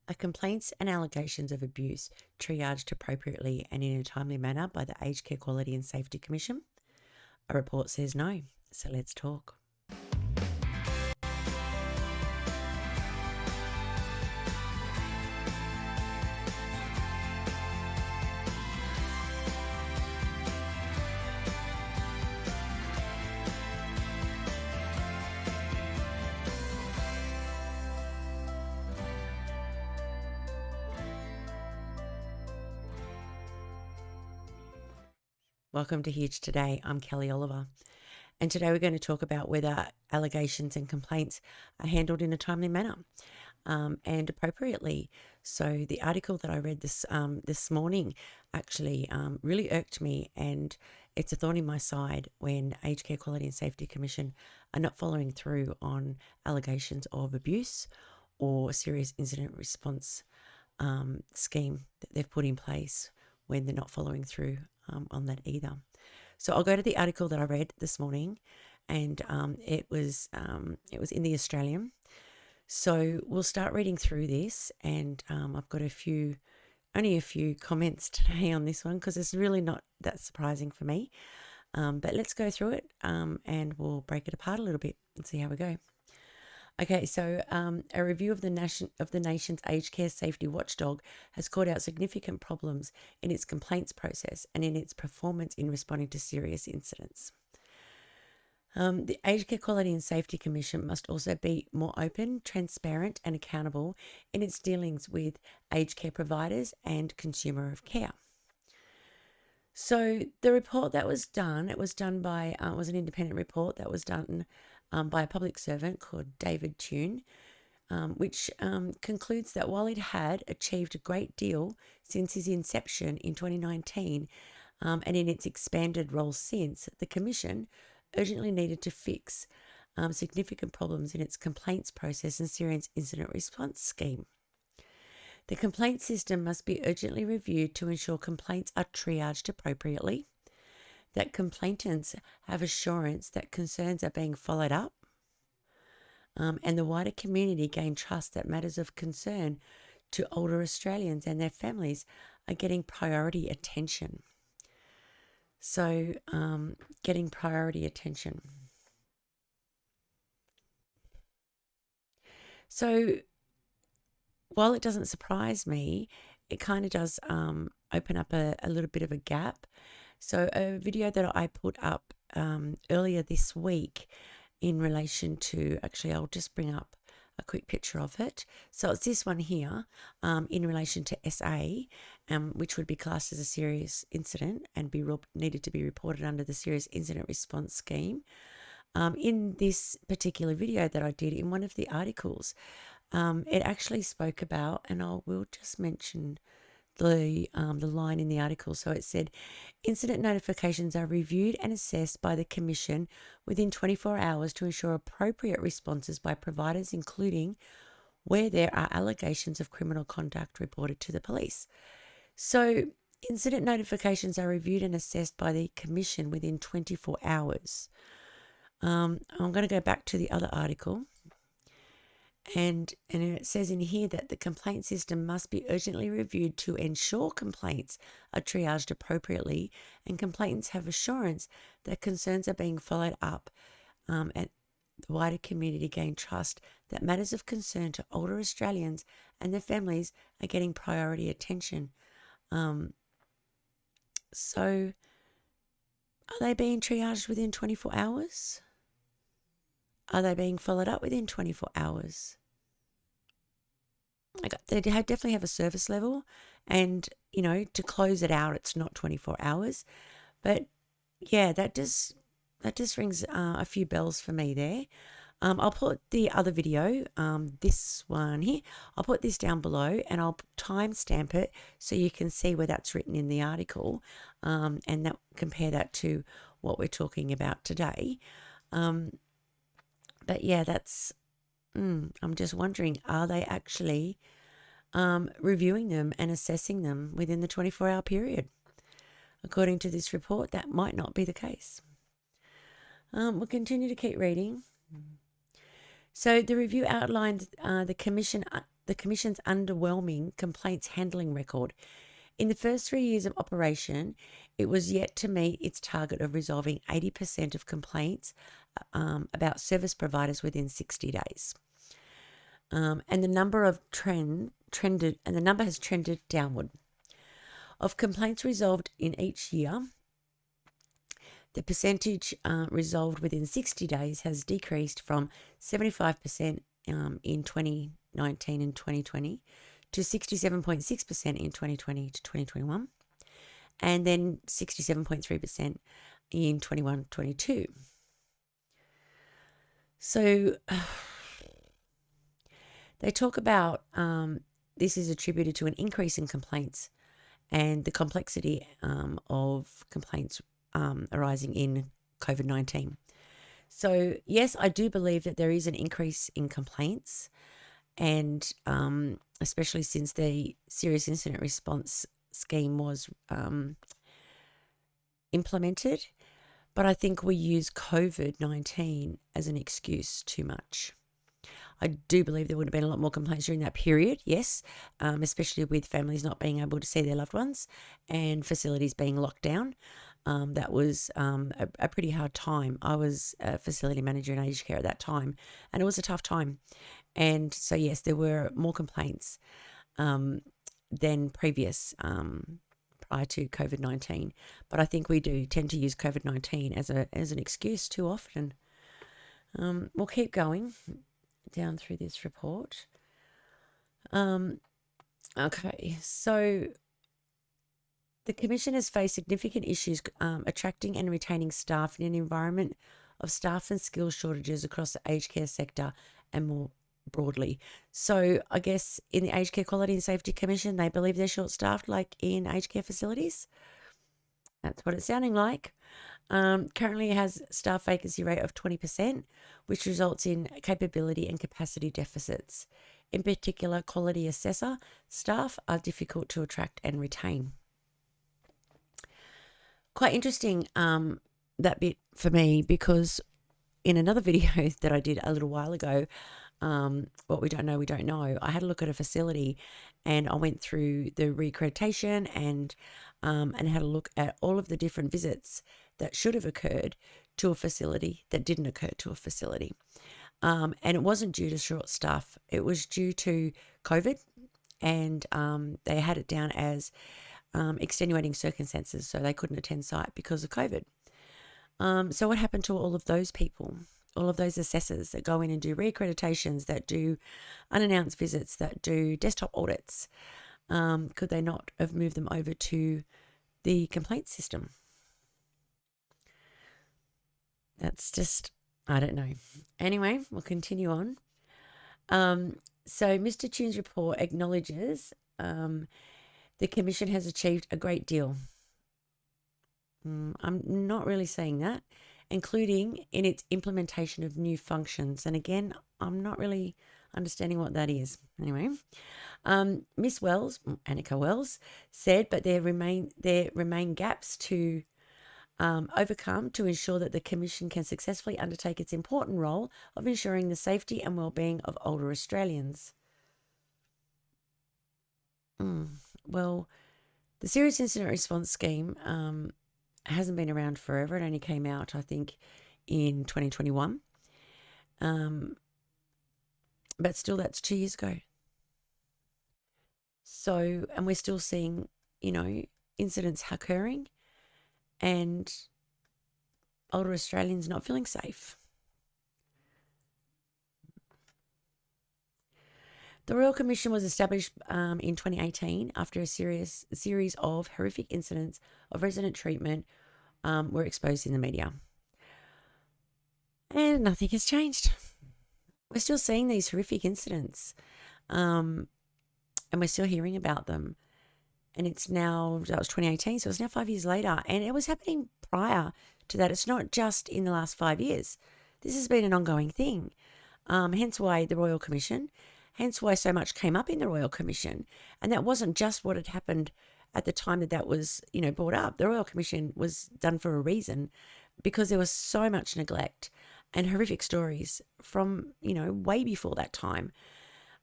Are complaints and allegations of abuse triaged appropriately and in a timely manner by the Aged Care Quality and Safety Commission? A report says no, so let's talk. Welcome to H.U.G.E Today. I'm Kelly Oliver. And today we're going to talk about whether allegations and complaints are handled in a timely manner and appropriately. So the article that I read this morning actually really irked me, and it's a thorn in my side when Aged Care Quality and Safety Commission are not following through on allegations of abuse or serious incident response scheme that they've put in place when they're not following through on that either. So I'll go to the article that I read this morning, and it was in the Australian. So we'll start reading through this, and I've got only a few comments today on this one because it's really not that surprising for me. But let's go through it and we'll break it apart a little bit and see how we go. Okay, so a review of the nation's aged care safety watchdog has called out significant problems in its complaints process and in its performance in responding to serious incidents. The Aged Care Quality and Safety Commission must also be more open, transparent and accountable in its dealings with aged care providers and consumer of care. So the report that was done, it was an independent report that was done by a public servant called David Tune, which concludes that while it had achieved a great deal since his inception in 2019 and in its expanded role since, the Commission urgently needed to fix significant problems in its complaints process and serious incident response scheme. The complaint system must be urgently reviewed to ensure complaints are triaged appropriately, that complainants have assurance that concerns are being followed up, and the wider community gain trust that matters of concern to older Australians and their families are getting priority attention. So, getting priority attention. So, while it doesn't surprise me, it kind of does open up a little bit of a gap. So a video that I put up earlier this week in relation to, actually I'll just bring up a quick picture of it. So it's this one here in relation to SA, which would be classed as a serious incident and needed to be reported under the Serious Incident Response Scheme. In this particular video that I did in one of the articles, it actually spoke about, and I will just mention the line in the article. So it said, incident notifications are reviewed and assessed by the Commission within 24 hours to ensure appropriate responses by providers, including where there are allegations of criminal conduct reported to the police. So incident notifications are reviewed and assessed by the Commission within 24 hours. I'm going to go back to the other article. And it says in here that the complaint system must be urgently reviewed to ensure complaints are triaged appropriately and complainants have assurance that concerns are being followed up and the wider community gain trust that matters of concern to older Australians and their families are getting priority attention. So are they being triaged within 24 hours? Are they being followed up within 24 hours? They definitely have a service level, and, to close it out, it's not 24 hours. But, yeah, that just rings a few bells for me there. I'll put the other video, this one here, I'll put this down below and I'll timestamp it so you can see where that's written in the article and compare that to what we're talking about today. But yeah, I'm just wondering, are they actually reviewing them and assessing them within the 24-hour period? According to this report, that might not be the case. We'll continue to keep reading. So the review outlined the Commission the Commission's underwhelming complaints handling record. In the first 3 years of operation, it was yet to meet its target of resolving 80% of complaints about service providers within 60 days. And the number has trended downward. Of complaints resolved in each year, the percentage resolved within 60 days has decreased from 75% in 2019 and 2020 to 67.6% in 2020 to 2021, and then 67.3% in 21-22. So they talk about this is attributed to an increase in complaints and the complexity of complaints arising in COVID-19. So yes, I do believe that there is an increase in complaints, and especially since the serious incident response scheme was implemented. But I think we use COVID-19 as an excuse too much. I do believe there would have been a lot more complaints during that period, yes, especially with families not being able to see their loved ones and facilities being locked down. That was a pretty hard time. I was a facility manager in aged care at that time, and it was a tough time. And so, yes, there were more complaints than previous prior to COVID-19. But I think we do tend to use COVID-19 as an excuse too often. We'll keep going down through this report. Okay, so the Commission has faced significant issues attracting and retaining staff in an environment of staff and skills shortages across the aged care sector and more broadly. So I guess in the Aged Care Quality and Safety Commission, they believe they're short-staffed like in aged care facilities. That's what it's sounding like. Currently has staff vacancy rate of 20%, which results in capability and capacity deficits. In particular, quality assessor staff are difficult to attract and retain. Quite interesting, that bit for me, because in another video that I did a little while ago, what we don't know, I had a look at a facility and I went through the reaccreditation and had a look at all of the different visits that should have occurred to a facility that didn't occur to a facility. And it wasn't due to short staff. It was due to COVID, and they had it down as extenuating circumstances, so they couldn't attend site because of COVID. So what happened to all of those people, all of those assessors that go in and do reaccreditations, that do unannounced visits, that do desktop audits? Could they not have moved them over to the complaint system? That's just, I don't know. Anyway, we'll continue on. So Mr. Tune's report acknowledges the Commission has achieved a great deal. I'm not really saying that, including in its implementation of new functions. And again, I'm not really understanding what that is. Anyway, Miss Wells, Annika Wells, said, but there remain gaps to overcome to ensure that the Commission can successfully undertake its important role of ensuring the safety and well-being of older Australians. Well, the Serious Incident Response Scheme hasn't been around forever. It only came out, I think, in 2021. But still, that's 2 years ago. So, and we're still seeing, incidents occurring and older Australians not feeling safe. The Royal Commission was established in 2018 after a series of horrific incidents of resident treatment were exposed in the media. And nothing has changed. We're still seeing these horrific incidents, and we're still hearing about them. And it's now, that was 2018, so it's now 5 years later. And it was happening prior to that. It's not just in the last 5 years. This has been an ongoing thing. Hence why the Royal Commission, hence why so much came up in the Royal Commission. And that wasn't just what had happened at the time that was, brought up. The Royal Commission was done for a reason, because there was so much neglect and horrific stories from, way before that time.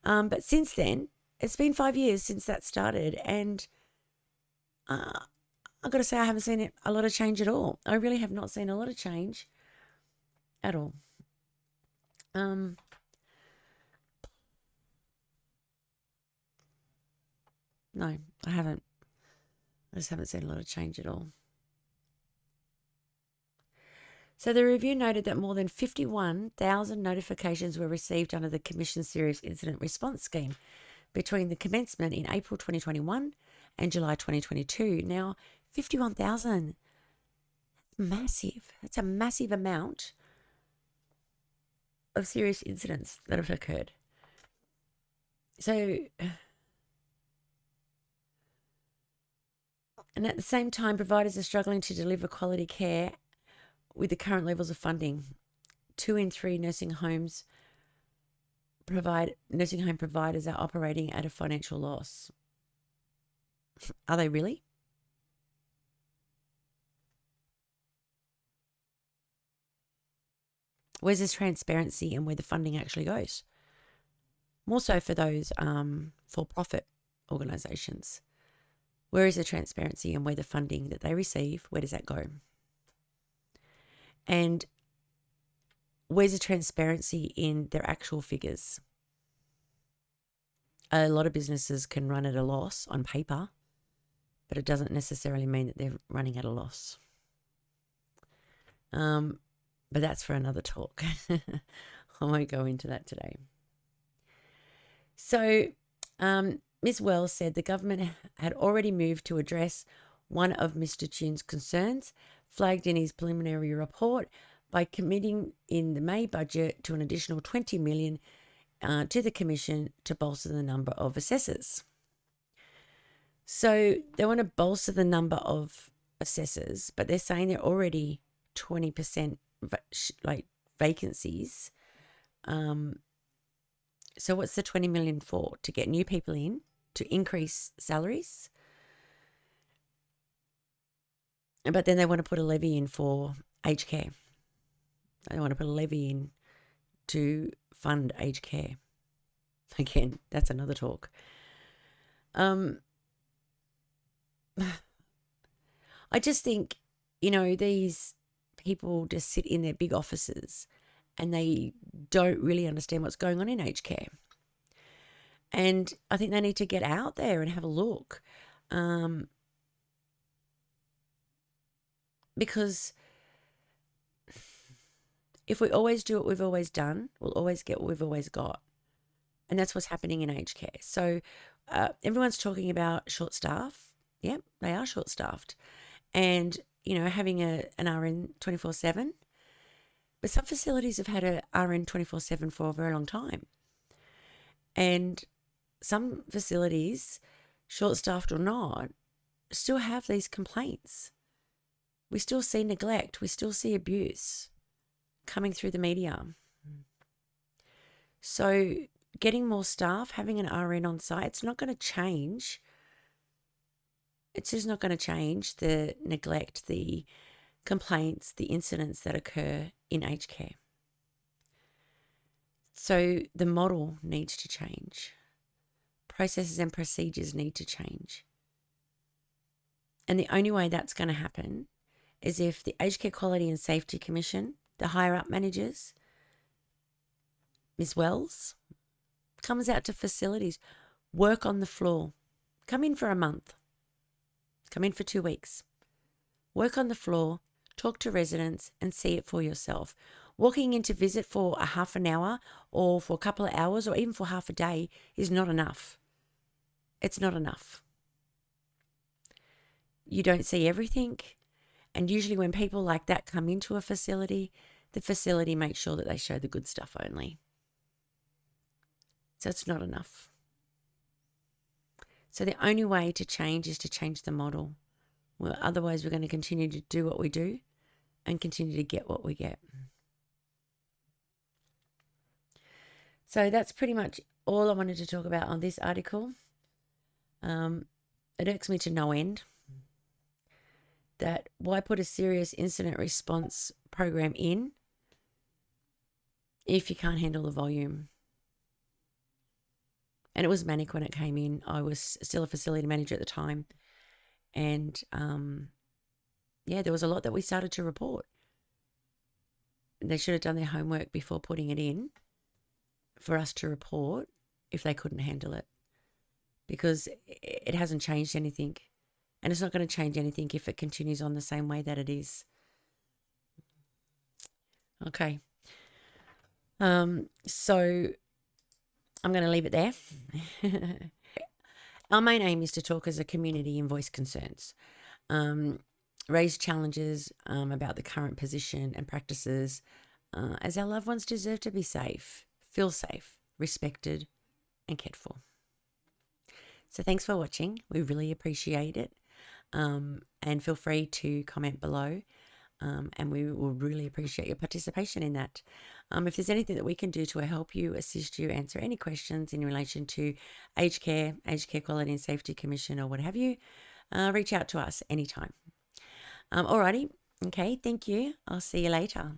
But since then, it's been 5 years since that started, and I've got to say I haven't seen a lot of change at all. I really have not seen a lot of change at all. No, I haven't. I just haven't seen a lot of change at all. So the review noted that more than 51,000 notifications were received under the Commission's Serious Incident Response Scheme between the commencement in April 2021 and July 2022. Now, 51,000. Massive. That's a massive amount of serious incidents that have occurred. So, and at the same time, providers are struggling to deliver quality care with the current levels of funding. 2 in 3 nursing home providers are operating at a financial loss. Are they really? Where's this transparency and where the funding actually goes? More so for those for-profit organisations. Where is the transparency and where the funding that they receive, where does that go? And where's the transparency in their actual figures? A lot of businesses can run at a loss on paper, but it doesn't necessarily mean that they're running at a loss. But that's for another talk. I won't go into that today. So Ms. Wells said the government had already moved to address one of Mr. Chin's concerns, flagged in his preliminary report, by committing in the May budget to an additional $20 million to the Commission to bolster the number of assessors. So they want to bolster the number of assessors, but they're saying they're already 20% vacancies. So what's the 20 million for? To get new people in, to increase salaries? But then they want to put a levy in for aged care. They want to put a levy in to fund aged care. Again, that's another talk. I just think, these people just sit in their big offices and they don't really understand what's going on in aged care. And I think they need to get out there and have a look. Because if we always do what we've always done, we'll always get what we've always got. And that's what's happening in aged care. So everyone's talking about short staff. Yep, they are short staffed. And, having an RN 24/7. But some facilities have had a RN 24/7 for a very long time. And some facilities, short staffed or not, still have these complaints. We still see neglect. We still see abuse coming through the media. So getting more staff, having an RN on site, it's not going to change. It's just not going to change the neglect, the complaints, the incidents that occur in aged care. So the model needs to change. Processes and procedures need to change. And the only way that's going to happen is if the Aged Care Quality and Safety Commission, the higher up managers, Ms. Wells, comes out to facilities, work on the floor, come in for a month, come in for 2 weeks, work on the floor, talk to residents and see it for yourself. Walking in to visit for a half an hour or for a couple of hours or even for half a day is not enough. It's not enough. You don't see everything. And usually when people like that come into a facility, the facility makes sure that they show the good stuff only. So it's not enough. So the only way to change is to change the model. Well, otherwise we're going to continue to do what we do and continue to get what we get. So that's pretty much all I wanted to talk about on this article. It irks me to no end that why put a serious incident response program in if you can't handle the volume? And it was manic when it came in. I was still a facility manager at the time. And yeah, there was a lot that we started to report. They should have done their homework before putting it in for us to report if they couldn't handle it, because it hasn't changed anything. And it's not going to change anything if it continues on the same way that it is. Okay. So I'm going to leave it there. Our main aim is to talk as a community and voice concerns, raise challenges about the current position and practices, as our loved ones deserve to be safe, feel safe, respected, and cared for. So thanks for watching. We really appreciate it. And feel free to comment below. And we will really appreciate your participation in that. If there's anything that we can do to help you, assist you, answer any questions in relation to Aged Care Quality and Safety Commission, or what have you, reach out to us anytime. Alrighty. Okay, thank you. I'll see you later.